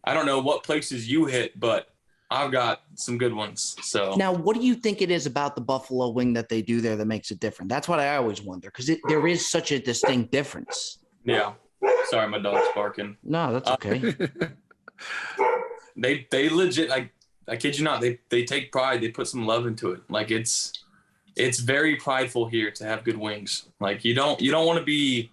I don't know what places you hit, but I've got some good ones. So now, what do you think it is about the buffalo wing that they do there that makes it different? That's what I always wonder, because there is such a distinct difference. Yeah. Sorry, my dog's barking. No, that's okay. They legit, like, I kid you not, they take pride. They put some love into it. Like it's very prideful here to have good wings. Like you don't want to be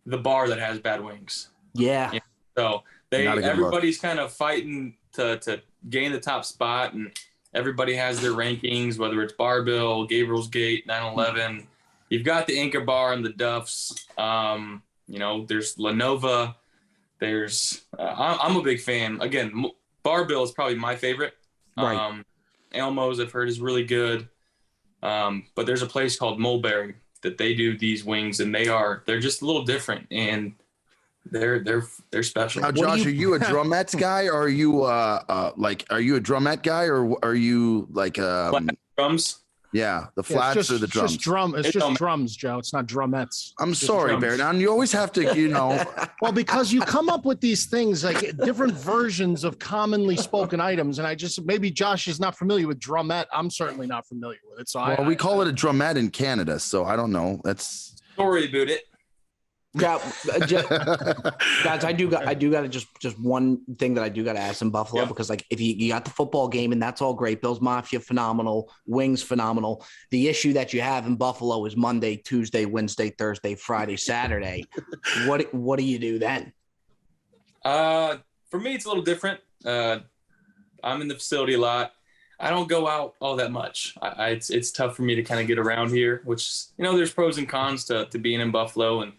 the bar that has bad wings. Yeah. So everybody's kind of fighting to gain the top spot, and everybody has their rankings, whether it's Barbell, Gabriel's Gate, 911. You've got the Anchor Bar and the Duffs. There's Lenova. There's I'm a big fan. Again, Barbell is probably my favorite. Right. Elmo's I've heard is really good. But there's a place called Mulberry that they do these wings, and they're just a little different, and they're special. Now, Josh, are you a drumettes guy, or are you are you a drumette guy, or are you like drums? Yeah, the flats or the drums. It's just drums, Joe. It's not drumettes. I'm sorry, Bear. Now you always have to, Well, because you come up with these things like different versions of commonly spoken items, and maybe Josh is not familiar with drumette. I'm certainly not familiar with it. So we call it a drumette in Canada, so I don't know. That's story about it. Yeah, guys, I do got to just one thing that I do got to ask in Buffalo, because like if you got the football game and that's all great, Bills Mafia phenomenal, wings phenomenal. The issue that you have in Buffalo is Monday, Tuesday, Wednesday, Thursday, Friday, Saturday. What do you do then? For me, it's a little different. I'm in the facility a lot. I don't go out all that much. It's tough for me to kind of get around here, which there's pros and cons to being in Buffalo, and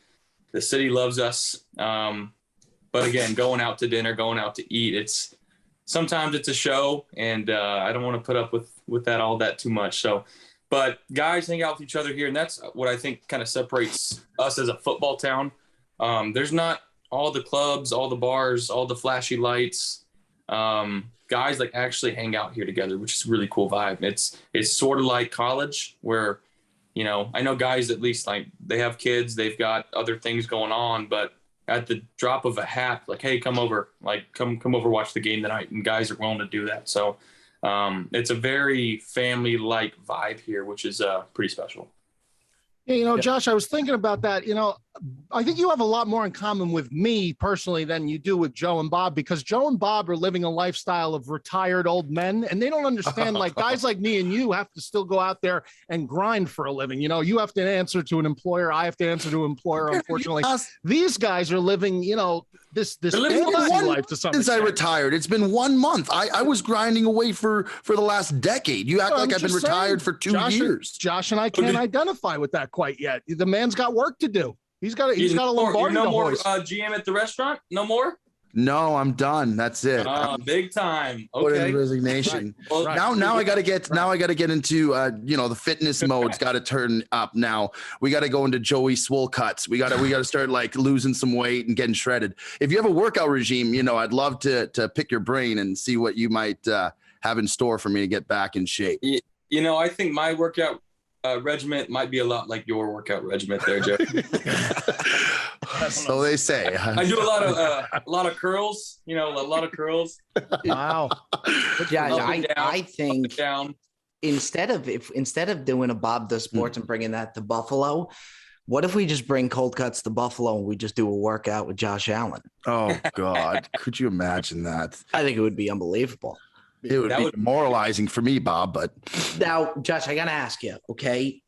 the city loves us. But again, going out to dinner, going out to eat, sometimes it's a show, and I don't want to put up with that all that too much. So, but guys hang out with each other here, and that's what I think kind of separates us as a football town. There's not all the clubs, all the bars, all the flashy lights. Guys like actually hang out here together, which is a really cool vibe. It's sort of like college where, I know guys at least like they have kids, they've got other things going on, but at the drop of a hat, like, hey, come over, come over, watch the game tonight. And guys are willing to do that. So it's a very family-like vibe here, which is pretty special. Yeah, Josh, I was thinking about that. I think you have a lot more in common with me personally than you do with Joe and Bob, because Joe and Bob are living a lifestyle of retired old men, and they don't understand, like guys like me and you have to still go out there and grind for a living. You have to answer to an employer. I have to answer to an employer. Unfortunately, these guys are living, this life to some extent. Since I retired, it's been 1 month. I was grinding away for the last decade. You act like I've been retired for 2 years. Josh and I can't identify with that quite yet. The man's got work to do. He's got a Lombardi. No more GM at the restauant? No more? No, I'm done. That's it. Big time. Okay. Put in resignation. Right. Well, now I got to get into the fitness mode's got to turn up. Now we got to go into Joey Swole cuts. We got to start like losing some weight and getting shredded. If you have a workout regime, I'd love to pick your brain and see what you might have in store for me to get back in shape. I think my workout regiment might be a lot like your workout regiment there, Joe. So they say. I do a lot of curls. A lot of curls. Wow. Yeah, I think instead of doing a Bob Does Sports and bringing that to Buffalo, what if we just bring Cold Cuts to Buffalo and we just do a workout with Josh Allen? Oh God, could you imagine that? I think it would be unbelievable. It would be demoralizing for me, Bob, but now, Josh, I got to ask you, okay?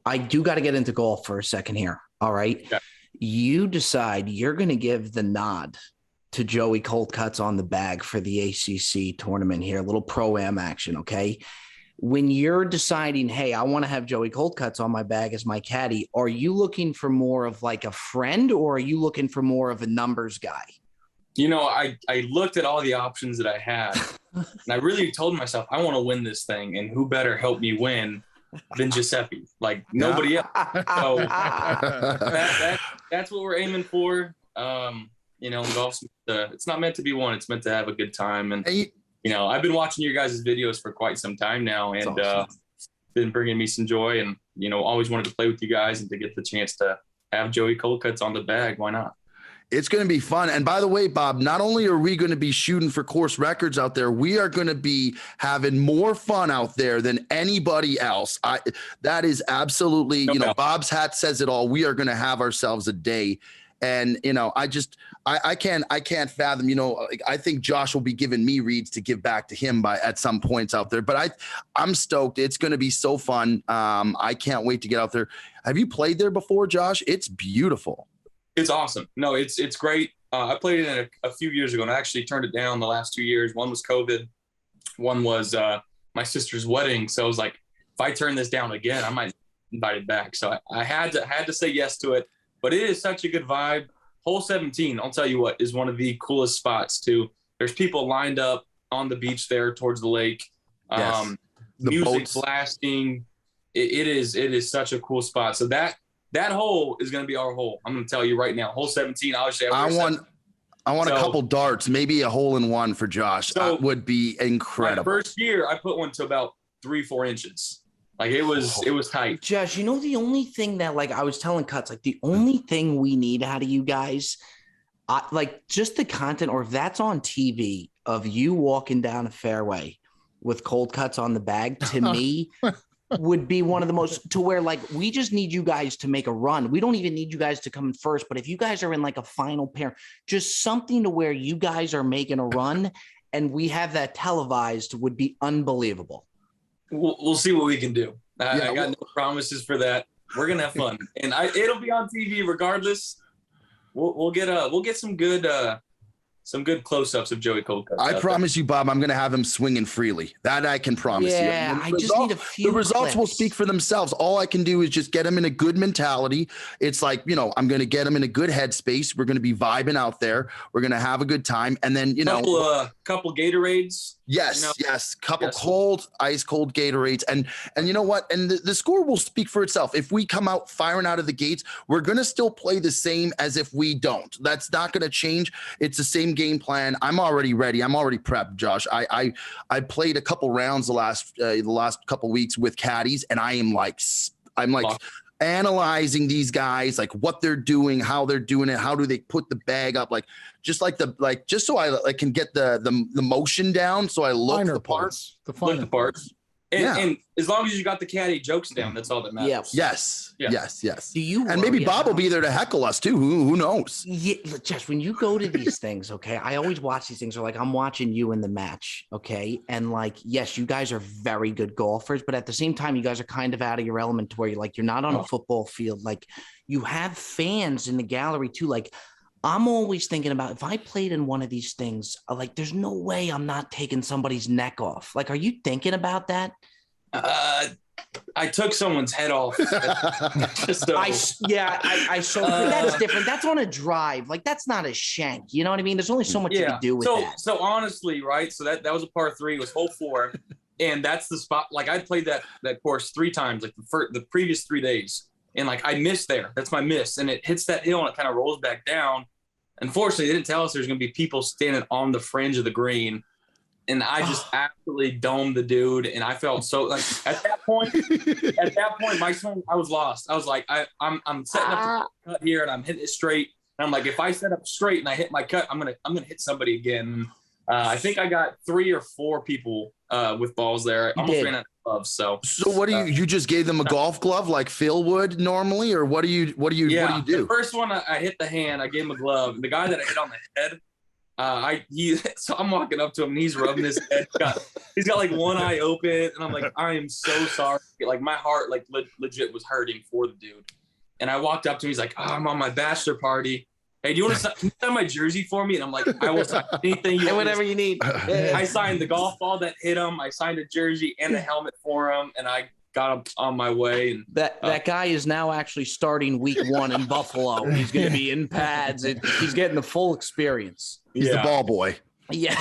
I do got to get into golf for a second here. All right. Yeah. You decide you're going to give the nod to Joey Cold Cuts on the bag for the ACC tournament here, a little pro-am action. Okay. When you're deciding, hey, I want to have Joey Cold Cuts on my bag as my caddy, are you looking for more of like a friend, or are you looking for more of a numbers guy? I looked at all the options that I had, and I really told myself, I want to win this thing, and who better help me win than Giuseppe? Like nobody else. So that's what we're aiming for. Golf's it's not meant to be won; it's meant to have a good time. And I've been watching your guys' videos for quite some time now, and it's been bringing me some joy. And always wanted to play with you guys and to get the chance to have Joey Cold Cuts on the bag. Why not? It's going to be fun. And by the way, Bob, not only are we going to be shooting for course records out there, we are going to be having more fun out there than anybody else. That is absolutely, Bob's hat says it all. We are going to have ourselves a day. And, I can't fathom, I think Josh will be giving me reads to give back to him at some points out there, but I'm stoked. It's going to be so fun. I can't wait to get out there. Have you played there before, Josh? It's beautiful. It's awesome. No, it's great. I played it a few years ago and I actually turned it down the last 2 years. One was COVID. One was my sister's wedding. So I was like, if I turn this down again, I might invite it back. So I had to say yes to it, but it is such a good vibe. Hole 17, I'll tell you what, is one of the coolest spots too. There's people lined up on the beach there towards the lake. Yes. The music boats blasting. It is such a cool spot. So that hole is going to be our hole. I'm going to tell you right now. Hole 17. Obviously, I want a couple darts, maybe a hole in one for Josh. So that would be incredible. My first year, I put one to about 3-4 inches. Like it was tight. Josh, the only thing that I was telling Cuts, the only thing we need out of you guys, just the content, or if that's on TV of you walking down a fairway with Cold Cuts on the bag, to me would be one of the most, to where we just need you guys to make a run. We don't even need you guys to come in first, but if you guys are in a final pair, just something to where you guys are making a run and we have that televised would be unbelievable. We'll see what we can do. I got no promises for that. We're gonna have fun, and it'll be on TV regardless. We'll get some good close-ups of Joey Cold Cuts. I promise you, Bob, I'm going to have him swinging freely. That I can promise you. Yeah, I just need a few. The results clips will speak for themselves. All I can do is just get him in a good mentality. It's I'm going to get him in a good headspace. We're going to be vibing out there. We're going to have a good time, and then couple Gatorades. Yes. Couple ice cold Gatorades, and you know what? And the score will speak for itself. If we come out firing out of the gates, we're going to still play the same as if we don't. That's not going to change. It's the same game plan. I'm already ready. I'm already prepped, Josh. I played a couple rounds the last couple weeks with caddies, and I'm analyzing these guys, what they're doing, how they're doing it, how do they put the bag up, just so I can get the motion down, so I look the parts. And as long as you got the caddy jokes down, that's all that matters. Yes. Do you? And maybe Bob will be there to heckle us too. Who knows? Yeah, Josh, when you go to these things, okay, I always watch these things. Or I'm watching you in the match, okay, and yes, you guys are very good golfers, but at the same time, you guys are kind of out of your element to where you're not on a football field. You have fans in the gallery too. I'm always thinking about if I played in one of these things, there's no way I'm not taking somebody's neck off. Are you thinking about that? I took someone's head off. I saw. That's different. That's on a drive. That's not a shank. You know what I mean? There's only so much you can do with that. So honestly, right? So that was a par 3. It was hole 4, and that's the spot. I played that course 3 times, the previous 3 days. And I missed there. That's my miss. And it hits that hill and it kind of rolls back down. Unfortunately, they didn't tell us there's going to be people standing on the fringe of the green. And I just absolutely domed the dude. And I felt so at that point, my swing, I was lost. I was I'm setting up the cut here and I'm hitting it straight. And I'm if I set up straight and I hit my cut, I'm gonna hit somebody again. I think I got 3 or 4 people with balls there. I almost ran out of gloves. So what do you just gave them a golf glove like Phil would normally, or what do you do? The first one I hit the hand, I gave him a glove. And the guy that I hit on the head, so I'm walking up to him and he's rubbing his head. He's got one eye open, and I'm I am so sorry. My heart legit was hurting for the dude. And I walked up to him. He's I'm on my bachelor party. Hey, do you want to sign my jersey for me? And I'm I will sign anything you want. Whatever you need. I signed the golf ball that hit him. I signed a jersey and a helmet for him, and I got him on my way. And that guy is now actually starting week 1 in Buffalo. He's going to be in pads. He's getting the full experience. He's the ball boy. Yeah,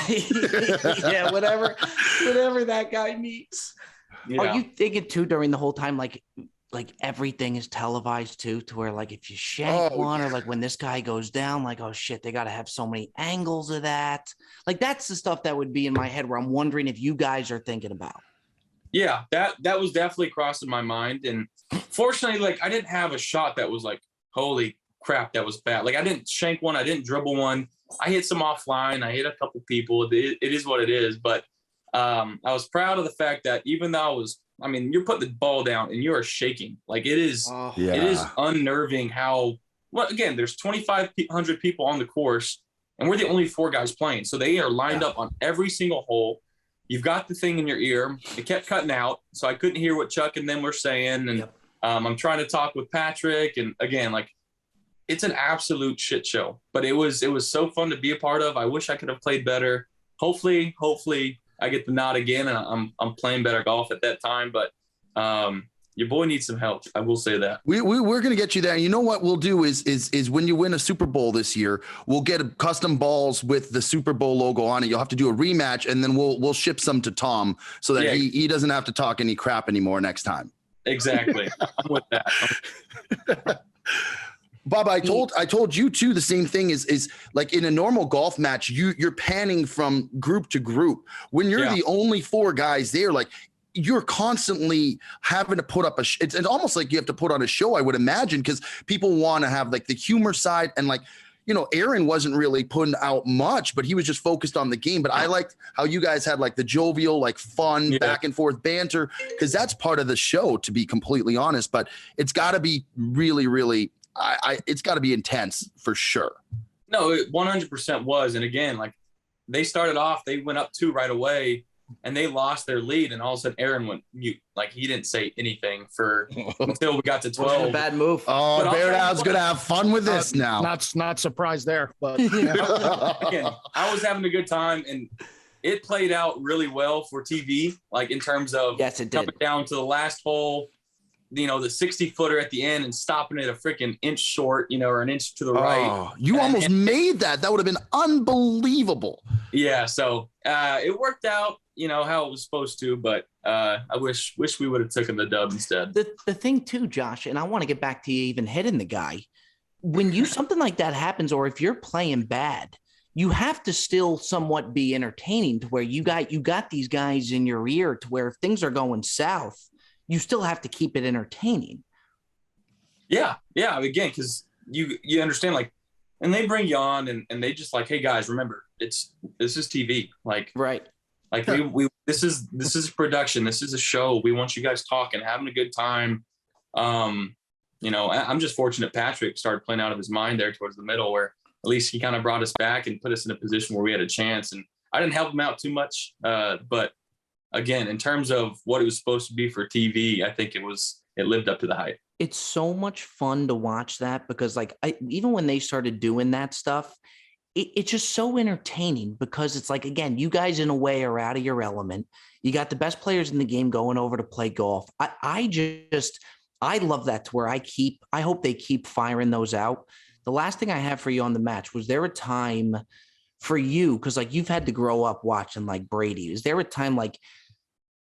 whatever that guy needs. Yeah. Are you thinking too during the whole time everything is televised too, to where if you shank one, or when this guy goes down, oh shit, they got to have so many angles of that. That's the stuff that would be in my head, where I'm wondering if you guys are thinking about. Yeah, that was definitely crossing my mind. And fortunately, I didn't have a shot that was holy crap that was bad. Like I didn't shank one, I didn't dribble one. I hit some offline. I hit a couple people. It is what it is. But I was proud of the fact that even though you're putting the ball down and you are shaking. Like it is unnerving how, well, again, there's 2,500 people on the course and we're the only 4 guys playing. So they are lined up on every single hole. You've got the thing in your ear. It kept cutting out. So I couldn't hear what Chuck and them were saying. And I'm trying to talk with Patrick. And again, like it's an absolute shit show, but it was so fun to be a part of. I wish I could have played better. Hopefully I get the nod again and I'm playing better golf at that time. But your boy needs some help. I will say that. We're going to get you there. And you know what we'll do is when you win a Super Bowl this year, we'll get custom balls with the Super Bowl logo on it. You'll have to do a rematch and then we'll ship some to Tom so that he doesn't have to talk any crap anymore next time. Exactly. I'm with that. Bob, I told you too, the same thing is like in a normal golf match, you're panning from group to group. When you're the only 4 guys there, like you're constantly having to put up it's almost like you have to put on a show, I would imagine, because people want to have like the humor side and like, you know, Aaron wasn't really putting out much, but he was just focused on the game. But I liked how you guys had like the jovial, like fun back and forth banter, because that's part of the show, to be completely honest. But it's got to be really, really, it's got to be intense for sure. No, it 100% was. And again, like they started off, they went up 2 right away and they lost their lead. And all of a sudden Aaron went mute. Like he didn't say anything until we got to 12. A bad move. Oh, Beardow's going to have fun with this now. Not surprised there, but again, I was having a good time and it played out really well for TV. Like in terms of coming down to the last hole, you know, the 60-footer at the end and stopping it a freaking inch short, you know, or an inch to the right. You almost made that. That would have been unbelievable. Yeah. So it worked out, you know, how it was supposed to, but I wish we would have taken the dub instead. The thing too, Josh, and I want to get back to you even hitting the guy. When something like that happens, or if you're playing bad, you have to still somewhat be entertaining to where you got these guys in your ear to where if things are going south, you still have to keep it entertaining. Yeah. Again, because you understand, like, and they bring you on and they just like, hey guys, remember, this is TV. Like, right. Like this is a production. This is a show. We want you guys talking, having a good time. You know, I'm just fortunate Patrick started playing out of his mind there towards the middle, where at least he kind of brought us back and put us in a position where we had a chance. And I didn't help him out too much, but again, in terms of what it was supposed to be for TV, I think it lived up to the hype. It's so much fun to watch that because like even when they started doing that stuff, it's just so entertaining because it's like, again, you guys in a way are out of your element. You got the best players in the game going over to play golf. I love that to where I hope they keep firing those out. The last thing I have for you on the match, was there a time for you? Cause like you've had to grow up watching like Brady. Is there a time like,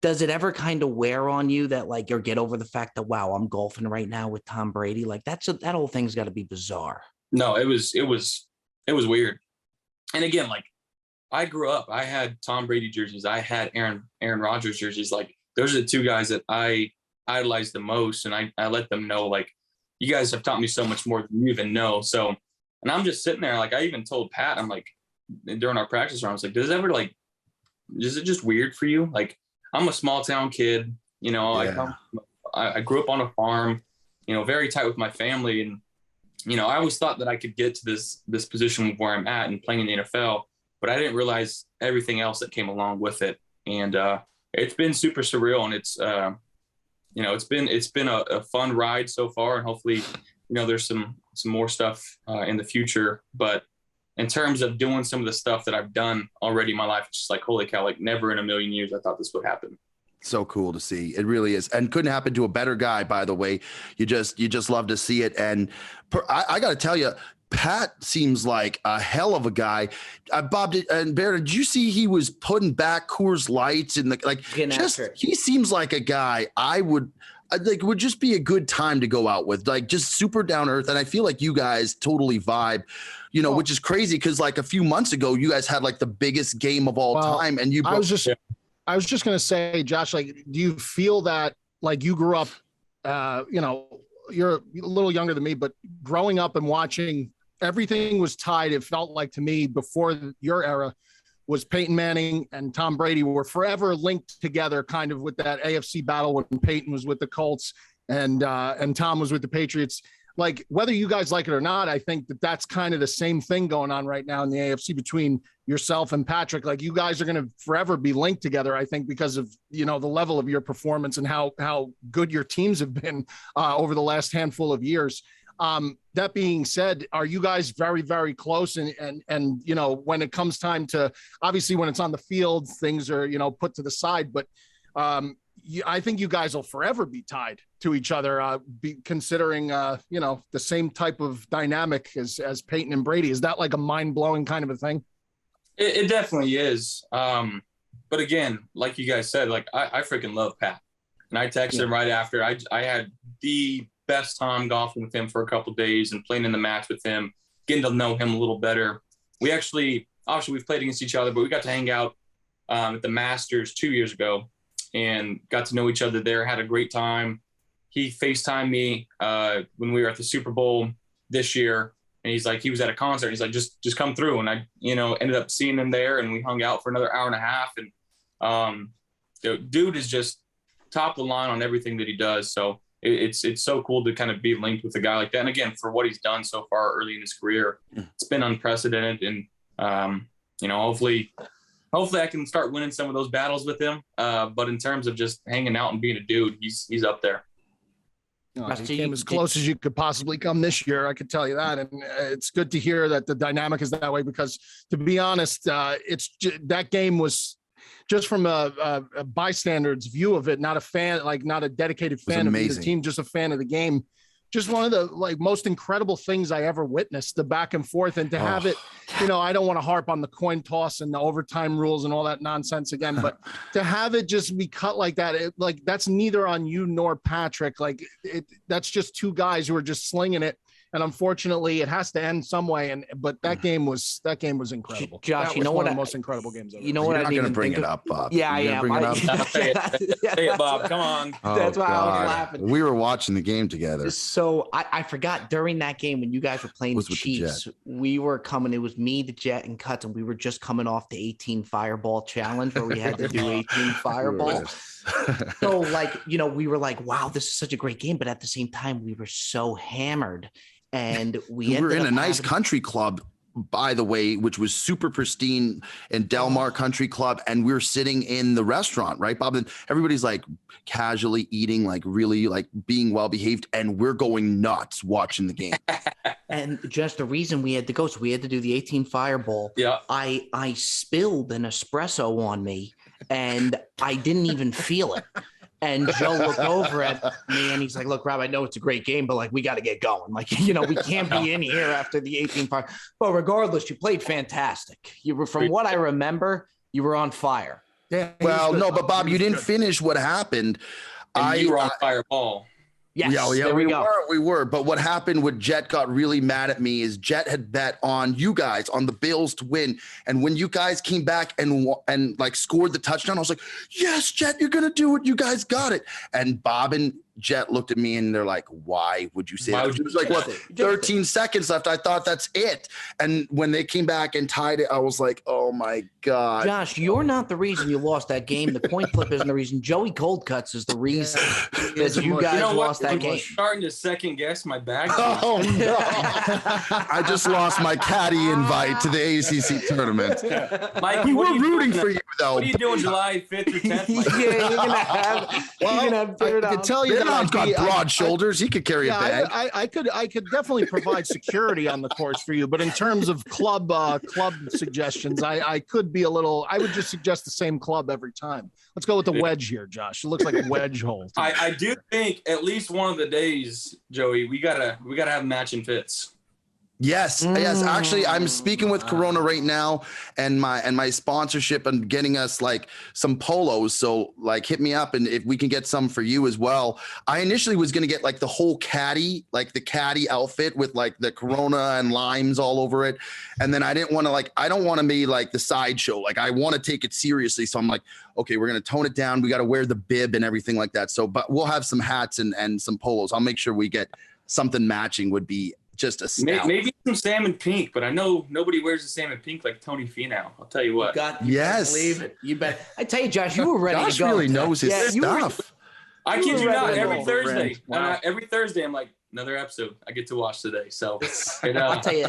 does it ever kind of wear on you that like, or get over the fact that, wow, I'm golfing right now with Tom Brady? Like that whole thing's got to be bizarre. No, it was weird. And again, like I grew up, I had Tom Brady jerseys. I had Aaron Rodgers jerseys. Like those are the 2 guys that I idolized the most. And I let them know, like, you guys have taught me so much more than you even know. So, and I'm just sitting there, like, I even told Pat, I'm like, during our practice round, I was like, is it just weird for you? Like, I'm a small town kid, you know, I grew up on a farm, you know, very tight with my family. And, you know, I always thought that I could get to this position where I'm at and playing in the NFL, but I didn't realize everything else that came along with it. And it's been super surreal. And it's, you know, it's been a fun ride so far. And hopefully, you know, there's some more stuff in the future. But in terms of doing some of the stuff that I've done already in my life, it's just like, holy cow, like never in a million years I thought this would happen. So cool to see. It really is. And couldn't happen to a better guy, by the way. You just love to see it. And I got to tell you, Pat seems like a hell of a guy. Bob and Bear, did you see he was putting back Coors Lights and he seems like a guy I would would just be a good time to go out with, like just super down to earth. And I feel like you guys totally vibe, you know, which is crazy because like a few months ago, you guys had like the biggest game of all time. And I was just going to say, Josh, like, do you feel that like you grew up, you know, you're a little younger than me, but growing up and watching, everything was tied. It felt like to me before your era was Peyton Manning and Tom Brady were forever linked together, kind of with that AFC battle when Peyton was with the Colts and Tom was with the Patriots. Like, whether you guys like it or not, I think that that's kind of the same thing going on right now in the AFC between yourself and Patrick. Like, you guys are going to forever be linked together, I think, because of, the level of your performance and how good your teams have been over the last handful of years. That being said, are you guys very, very close? And when it comes time to, obviously when it's on the field, things are, put to the side, but I think you guys will forever be tied to each other, considering, the same type of dynamic as Peyton and Brady. Is that like a mind-blowing kind of a thing? It definitely is. But again, like you guys said, like I freaking love Pat. And I texted him right after. I had the best time golfing with him for a couple of days and playing in the match with him, getting to know him a little better. We obviously we've played against each other, but we got to hang out at the Masters 2 years ago and got to know each other there, had a great time. He FaceTimed me when we were at the Super Bowl this year, and he's like, he was at a concert. He's like, just come through. And I, ended up seeing him there, and we hung out for another hour and a half. And the dude is just top of the line on everything that he does. So it's so cool to kind of be linked with a guy like that. And again, for what he's done so far early in his career, it's been unprecedented. And, hopefully I can start winning some of those battles with him. But in terms of just hanging out and being a dude, he's up there. He came as close as you could possibly come this year. I could tell you that. And it's good to hear that the dynamic is that way, because to be honest, that game was just from a bystander's view of it, not a fan, like not a dedicated fan of the team, just a fan of the game. Just one of the most incredible things I ever witnessed, the back and forth, and to have it, I don't want to harp on the coin toss and the overtime rules and all that nonsense again, but to have it just be cut like that, that's neither on you nor Patrick. That's just two guys who are just slinging it. And unfortunately, it has to end some way. But that game was incredible. Josh, that was one of the most incredible games ever. You know what? You're not going to bring it up, Bob. Yeah, I am. Say it, Bob. Come on. That's why I was laughing. We were watching the game together. So I forgot during that game when you guys were playing the Chiefs, we were coming. It was me, the Jet, and Cuts, and we were just coming off the 18 Fireball challenge where we had to do 18 Fireballs. So we were like, wow, this is such a great game. But at the same time, we were so hammered. And we were in a nice country club, by the way, which was super pristine in Del Mar Country Club. And we were sitting in the restaurant, right, Bob? And everybody's like casually eating, like really like being well behaved. And we're going nuts watching the game. And just the reason we had to go, so we had to do the 18 Fireball. Yeah. I spilled an espresso on me and I didn't even feel it. And Joe looked over at me and he's like, look, Rob, I know it's a great game, but we got to get going. We can't be in here after the 18 fire. But regardless, you played fantastic. You were, from what I remember, you were on fire. Yeah. Well, no, but Bob, you didn't finish what happened. You were on Fireball. Yes, yeah, we were. But what happened when Jet got really mad at me is Jet had bet on you guys, on the Bills to win. And when you guys came back and scored the touchdown, I was like, yes, Jet, you're going to do it. You guys got it. And Bob and Jet looked at me and they're like, why would you say that? It was like, 13 seconds left. I thought that's it. And when they came back and tied it, I was like, oh my God. Josh, you're not the reason you lost that game. The coin flip isn't the reason. Joey Cold Cuts is the reason that you guys lost that game. I'm starting to second guess my bag. Oh no. I just lost my caddy invite to the ACC tournament. Mike, we were rooting for you though. What are you doing July 5th or 10th? Mike? Yeah, you're gonna have I could tell you Bernard's got broad shoulders. He could carry a bag. I could definitely provide security on the course for you, but in terms of club suggestions, I could be a little. I would just suggest the same club every time. Let's go with the wedge here, Josh. It looks like a wedge hole. I do think at least one of the days, Joey, we gotta have matching fits. Yes. Actually, I'm speaking with Corona right now, and my sponsorship and getting us like some polos. So like, hit me up, and if we can get some for you as well. I initially was gonna get like the whole caddy, like the caddy outfit with like the Corona and limes all over it, and then I didn't want to I don't want to be like the sideshow. Like I want to take it seriously. So I'm like, okay, we're gonna tone it down. We got to wear the bib and everything like that. So, but we'll have some hats and some polos. I'll make sure we get something matching. Would be just a stout. Maybe some salmon pink, but I know nobody wears the salmon pink like Tony Finau. I'll tell you what. You yes, believe it. You bet. I tell you, Josh, you were ready Josh to go. Josh really knows his stuff. I kid you not. Every go. Thursday, Wow. every Thursday, I'm like, another episode I get to watch today. So I'll tell you.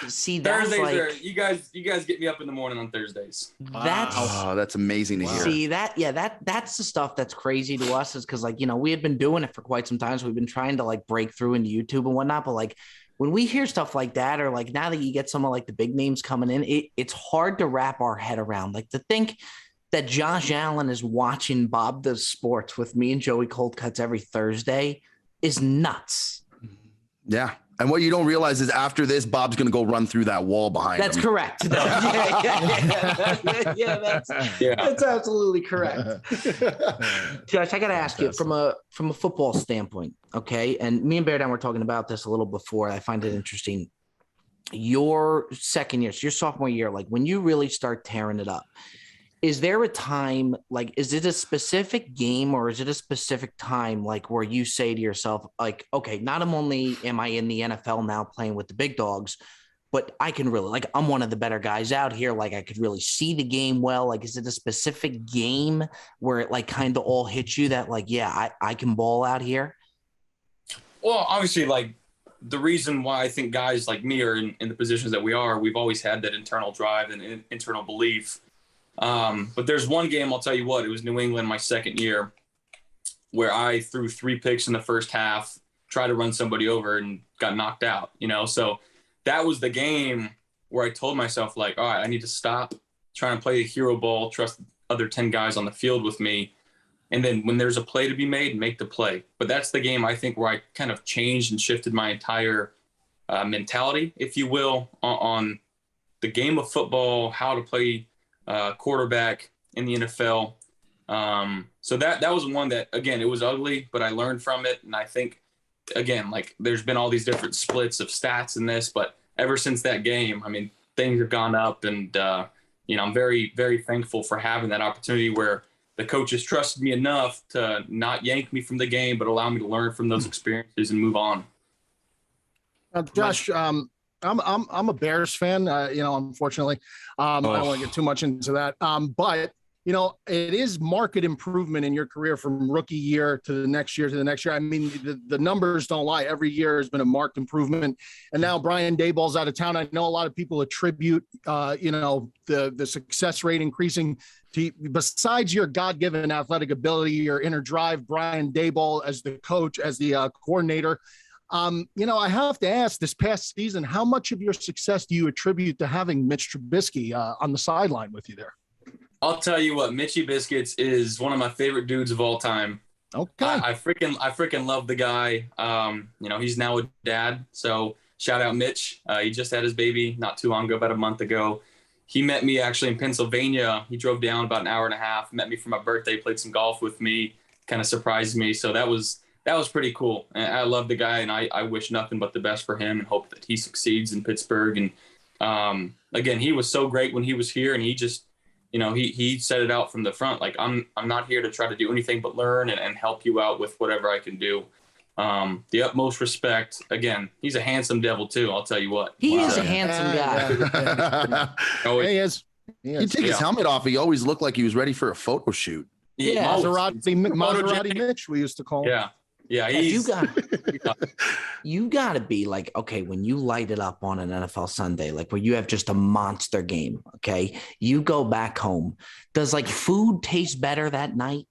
See, that's Thursdays like are you guys get me up in the morning on Thursdays. That's amazing to hear. See that's the stuff that's crazy to us, is because like, you know, we had been doing it for quite some time, so we've been trying to like break through into YouTube and whatnot, but like when we hear stuff like that, or like now that you get some of like the big names coming in, it's hard to wrap our head around. Like to think that Josh Allen is watching Bob Does Sports with me and Joey Cold Cuts every Thursday is nuts. Yeah. And what you don't realize is after this, Bob's going to go run through that wall behind That's him. correct. That's absolutely correct. Josh, I got to ask you from a football standpoint, okay? And me and Bear Down were talking about this a little before. I find it interesting. Your second year, so your sophomore year, like when you really start tearing it up, is there a time, like, is it a specific game or is it a specific time, like, where you say to yourself, like, okay, not only am I in the NFL now playing with the big dogs, but I can really, like, I'm one of the better guys out here. Like, I could really see the game well. Like, is it a specific game where it, like, kind of all hits you that, like, yeah, I can ball out here? Well, obviously, like, the reason why I think guys like me are in the positions that we are, we've always had that internal drive and internal belief. But there's one game, I'll tell you what, it was New England my second year, where I threw 3 picks in the first half, tried to run somebody over and got knocked out, you know? So that was the game where I told myself, like, all right, I need to stop trying to play the hero ball, trust the other 10 guys on the field with me. And then when there's a play to be made, make the play. But that's the game, I think, where I kind of changed and shifted my entire mentality, if you will, on the game of football, how to play quarterback in the NFL. So that was one that, again, it was ugly, but I learned from it. And I think, again, like there's been all these different splits of stats in this, but ever since that game, I mean, things have gone up, and, you know, I'm very, very thankful for having that opportunity where the coaches trusted me enough to not yank me from the game, but allow me to learn from those experiences and move on. Josh, I'm a Bears fan, you know, unfortunately. I don't want to get too much into that. But, you know, it is market improvement in your career from rookie year to the next year to the next year. I mean, the numbers don't lie. Every year has been a marked improvement. And now Brian Daboll's out of town. I know a lot of people attribute, you know, the success rate increasing to, besides your God-given athletic ability, your inner drive, Brian Daboll as the coach, as the coordinator. You know, I have to ask, this past season, how much of your success do you attribute to having Mitch Trubisky on the sideline with you there? I'll tell you what, Mitchy Biscuits is one of my favorite dudes of all time. Okay. I freaking love the guy. You know, he's now a dad. So shout out Mitch. He just had his baby not too long ago, about a month ago. He met me actually in Pennsylvania. He drove down about an hour and a half, met me for my birthday, played some golf with me, kind of surprised me. So that was pretty cool. And I love the guy, and I wish nothing but the best for him and hope that he succeeds in Pittsburgh. And again, he was so great when he was here, and he just, you know, he set it out from the front. Like, I'm not here to try to do anything but learn and help you out with whatever I can do. The utmost respect. Again, he's a handsome devil too. I'll tell you what. He is a handsome guy. Oh, he is. He'd take his helmet off. He always looked like he was ready for a photo shoot. Yeah. Maserati Mitch, we used to call him. Yeah. You gotta be like, okay, when you light it up on an NFL Sunday, like where you have just a monster game, okay, you go back home. Does like food taste better that night?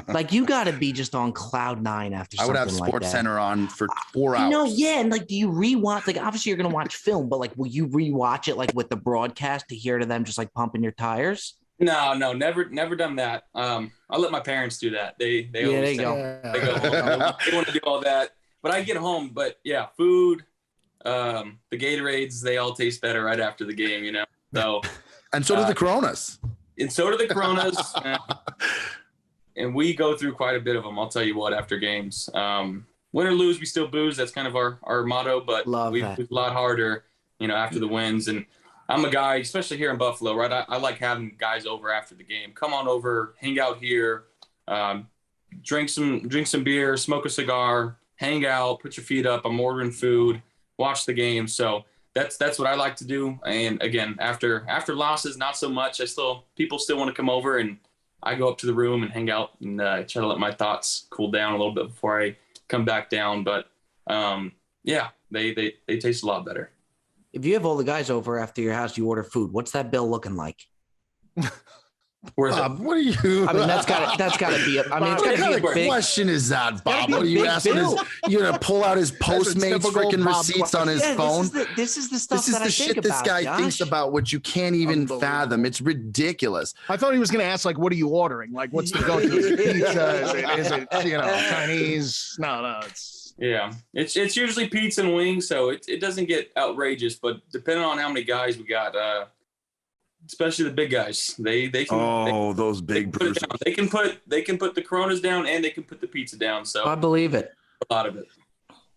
Like you gotta be just on cloud 9 after something like that. I would have Sports Center on for 4 hours. You know, yeah, and like, do you rewatch? Like, obviously you're gonna watch film, but like, will you rewatch it like with the broadcast to hear to them just like pumping your tires? No, never done that. I'll let my parents do that. They always go. They go home. They want to do all that. But I get home. But yeah, food, The Gatorades, they all taste better right after the game, you know. So, and so do the Coronas. And so do the Coronas. And we go through quite a bit of them. I'll tell you what, after games, win or lose, we still booze. That's kind of our motto. But we booze a lot harder, you know, after the wins. And I'm a guy, especially here in Buffalo, right? I like having guys over after the game. Come on over, hang out here, drink some beer, smoke a cigar, hang out, put your feet up. I'm ordering food, watch the game. So that's what I like to do. And again, after losses, not so much. People still want to come over, and I go up to the room and hang out and try to let my thoughts cool down a little bit before I come back down. But yeah, they taste a lot better. If you have all the guys over after your house, you order food. What's that bill looking like? Bob, what are you? I mean, that's got to be. I mean, it's got to be a big question. Is that Bob? What are you asking? You're gonna pull out his Postmates freaking receipts on his phone? This is the stuff. This is the shit this guy thinks about, what you can't even fathom. It's ridiculous. I thought he was gonna ask, like, what are you ordering? Like, what's the go-to? Is it pizza? Is it Chinese? No. It's usually pizza and wings, so it doesn't get outrageous. But depending on how many guys we got, especially the big guys, they can. Those big bruisers. They can put the Coronas down, and they can put the pizza down. So I believe it. A lot of it.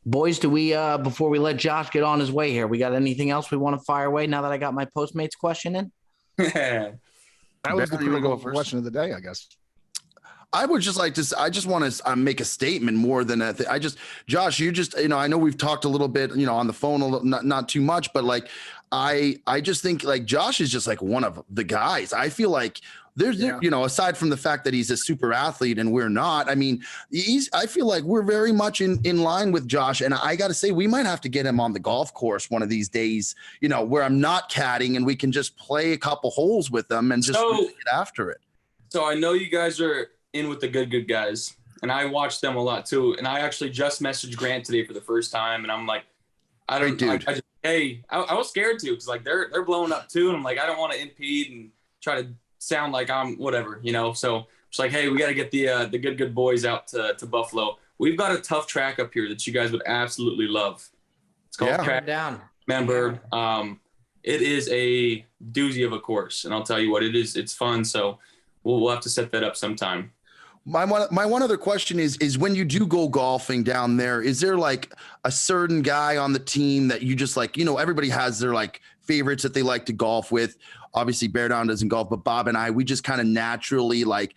Boys, do we before we let Josh get on his way here, we got anything else we want to fire away now that I got my Postmates question in? That was the critical question of the day, I guess. I would just like to. I just want to make a statement more than a. Josh, you just, I know we've talked a little bit, on the phone, not too much, but like, I just think like Josh is just like one of the guys. I feel like there's, aside from the fact that he's a super athlete and we're not. I mean, I feel like we're very much in line with Josh, and I got to say we might have to get him on the golf course one of these days. Where I'm not caddying and we can just play a couple holes with them and just really get after it. So I know you guys are in with the good guys, and I watch them a lot too. And I actually just messaged Grant today for the first time, and I'm like, I was scared too, because like they're blowing up too, and I'm like, I don't want to impede and try to sound like I'm whatever, So it's like, hey, we got to get the good boys out to Buffalo. We've got a tough track up here that you guys would absolutely love. It's called Track Down. Remember, it is a doozy of a course, and I'll tell you what, it is. It's fun, so we'll have to set that up sometime. My one other question is when you do go golfing down there, is there like a certain guy on the team that you just like, everybody has their like favorites that they like to golf with. Obviously Bear Down doesn't golf, but Bob and I, we just kind of naturally like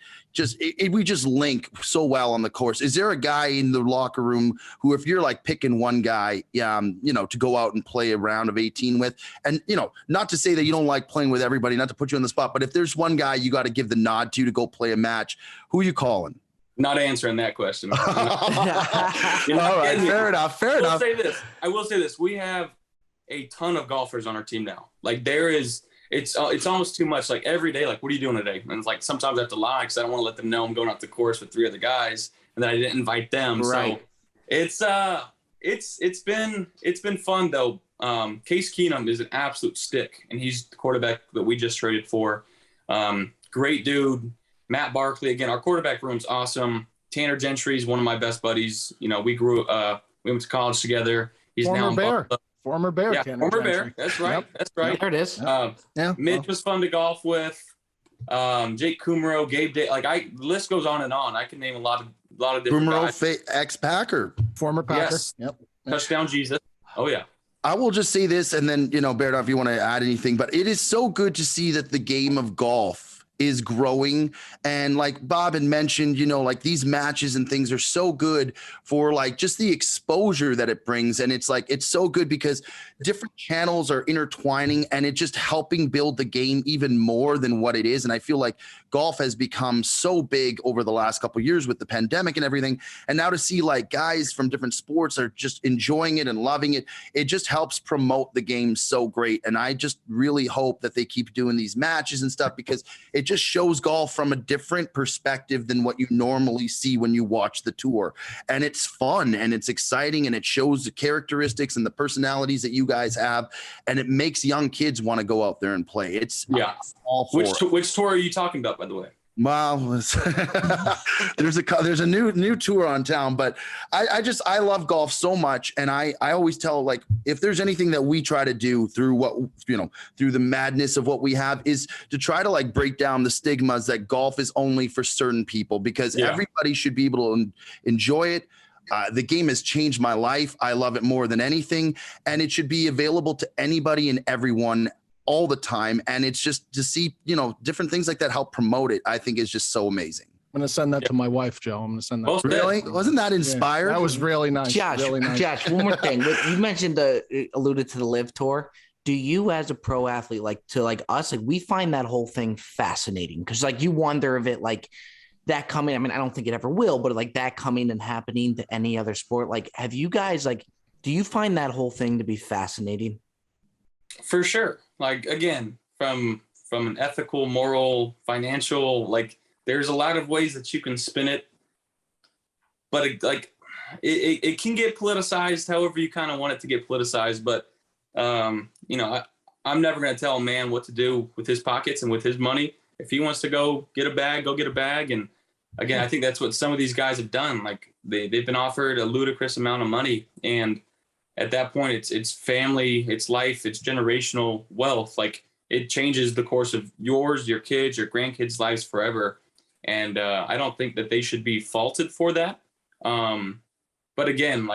we just link so well on the course. Is there a guy in the locker room who, if you're like picking one guy, to go out and play a round of 18 with, and, not to say that you don't like playing with everybody, not to put you on the spot, but if there's one guy you got to give the nod to go play a match, who are you calling? Not answering that question. All right, fair enough. I will say this. We have a ton of golfers on our team now. Like it's almost too much. Like every day, like, what are you doing today? And it's like, sometimes I have to lie because I don't want to let them know I'm going out the course with 3 other guys and that I didn't invite them. Right. So it's been fun though. Case Keenum is an absolute stick, and he's the quarterback that we just traded for. Great dude. Matt Barkley, again, our quarterback room's awesome. Tanner Gentry is one of my best buddies. We went to college together. He's former now Bear. Former Bear. Yeah, Tanner former Gentry. Bear. That's right. Yep. That's right. There it is. Mitch was fun to golf with. Jake Kumro, Gabe Day. Like the list goes on and on. I can name a lot of different guys. Ex-Packer. Former Packer. Yes. Yep. Touchdown Jesus. Oh yeah. I will just say this, and then, Bear, if you want to add anything, but it is so good to see that the game of golf is growing. And like Bob had mentioned, like these matches and things are so good for like just the exposure that it brings. And it's like, it's so good because different channels are intertwining and it's just helping build the game even more than what it is. And I feel like golf has become so big over the last couple of years with the pandemic and everything. And now to see like guys from different sports are just enjoying it and loving it, it just helps promote the game so great. And I just really hope that they keep doing these matches and stuff, because it just shows golf from a different perspective than what you normally see when you watch the tour. And it's fun and it's exciting and it shows the characteristics and the personalities that you guys have. And it makes young kids want to go out there and play. It's all for it. Which tour are you talking about, by the way? Well, there's a new tour on town, but I love golf so much, and I always tell, like, if there's anything that we try to do through through the madness of what we have, is to try to like break down the stigmas that golf is only for certain people, because everybody should be able to enjoy it. The game has changed my life. I love it more than anything, and it should be available to anybody and everyone all the time. And it's just to see, different things like that help promote it, I think is just so amazing. I'm going to send that to my wife, Joe. I'm going to send that. Really? Wasn't that inspired? That was really nice. Josh, really nice. Josh, one more thing. You mentioned alluded to the Live Tour. Do you, as a pro athlete, like us, we find that whole thing fascinating? Because you wonder if it that coming, I mean, I don't think it ever will, but that coming and happening to any other sport, have you guys, do you find that whole thing to be fascinating? For sure. Again, from an ethical, moral, financial, there's a lot of ways that you can spin it, but it can get politicized however you kind of want it to get politicized. But, I'm never going to tell a man what to do with his pockets and with his money. If he wants to go get a bag, go get a bag. And again, I think that's what some of these guys have done. They've been offered a ludicrous amount of money, and at that point, it's family, it's life, it's generational wealth. It changes the course of yours, your kids, your grandkids' lives forever. And I don't think that they should be faulted for that. But again,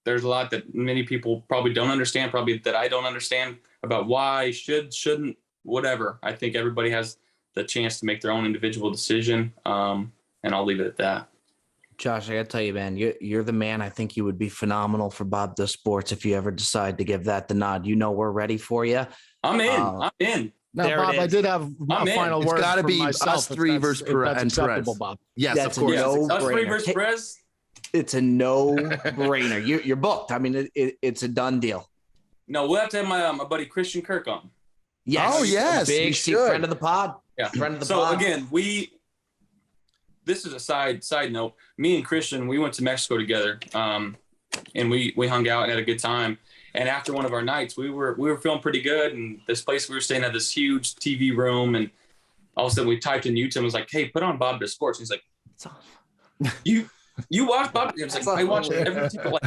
there's a lot that many people probably don't understand, probably that I don't understand about why, shouldn't, whatever. I think everybody has the chance to make their own individual decision. And I'll leave it at that. Josh, I got to tell you, man, you're the man. I think you would be phenomenal for Bob Does Sports if you ever decide to give that the nod. We're ready for you. I'm in. I'm in. Now, there Bob, I did have a final word. It's got to be myself, us three versus Perez. Acceptable, Bob. Yes, that's of course. Us three versus Perez. It's a no-brainer. You're booked. I mean, it's a done deal. No, we'll have to have my buddy Christian Kirk on. Yes. Oh, yes. Big friend of the pod. Yeah. Friend of the pod. So again, this is a side note. Me and Christian, we went to Mexico together, and we hung out and had a good time. And after one of our nights, we were feeling pretty good. And this place we were staying at, this huge TV room, and all of a sudden we typed in YouTube and was like, "Hey, put on Bob Does Sports." And he's like, "You watch Bob?" I was like, "I watch every single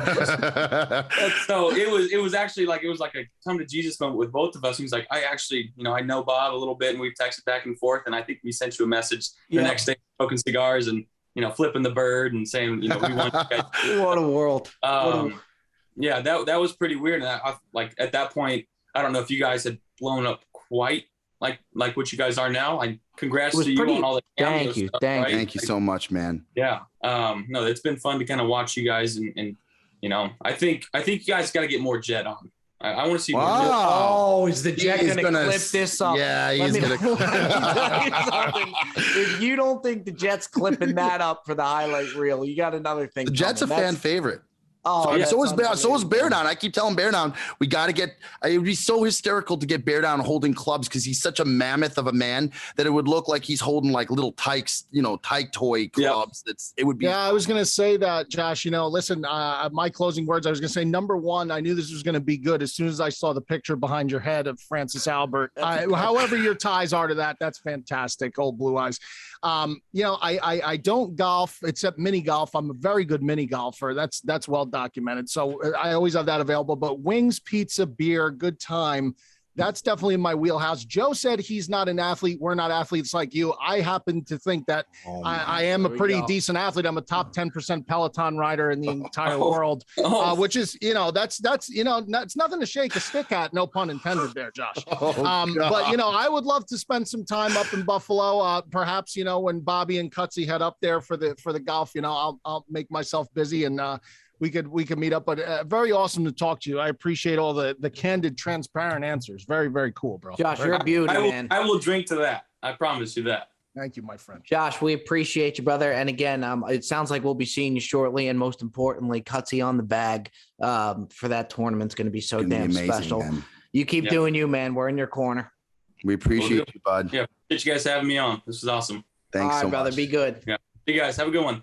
So it was actually it was like a come to Jesus moment with both of us. He was like, "I actually, I know Bob a little bit, and we've texted back and forth, and I think we sent you a message the next day, smoking cigars and flipping the bird and saying, we want you guys." What a world. Yeah, that was pretty weird. And I at that point, I don't know if you guys had blown up quite like what you guys are now. Congrats to you on all the cameo stuff, right? Thank you so much, man. Yeah. No, it's been fun to kind of watch you guys, and I think you guys got to get more Jet on. I want to see. Wow. More Jet. Oh, is the Jet going to clip this up? Yeah, he's going to. If you don't think the Jet's clipping that up for the highlight reel, you got another thing. The Jet's a fan favorite. Oh, so is Bear Down. I keep telling Bear Down, we got to get. It would be so hysterical to get Bear Down holding clubs, because he's such a mammoth of a man that it would look like he's holding little tykes, tyke toy clubs. It would be. Yeah, I was going to say that, Josh. Listen, my closing words. I was going to say, number one, I knew this was going to be good as soon as I saw the picture behind your head of Francis Albert. However your ties are to that, that's fantastic. Old blue eyes. I don't golf except mini golf. I'm a very good mini golfer. That's well documented. So I always have that available, but wings, pizza, beer, good time. That's definitely in my wheelhouse. Joe said he's not an athlete. We're not athletes like you. I happen to think that I am a pretty decent athlete. I'm a top 10% Peloton rider in the entire world, which is, that's nothing to shake a stick at. No pun intended there, Josh. But, I would love to spend some time up in Buffalo. Perhaps, when Bobby and Cutsy head up there for the golf, I'll make myself busy, and we could meet up. But very awesome to talk to you. I appreciate all the candid, transparent answers. Very, very cool, bro. Josh, you're a beauty, man. I will drink to that. I promise you that. Thank you, my friend. Josh, we appreciate you, brother. And again, it sounds like we'll be seeing you shortly. And most importantly, Cutsy on the bag for that tournament's going to be so damn amazing, special. Man. You keep doing you, man. We're in your corner. We appreciate you, bud. Yeah, appreciate you guys having me on. This is awesome. Thanks so much. Brother. Be good. Yeah. You guys have a good one.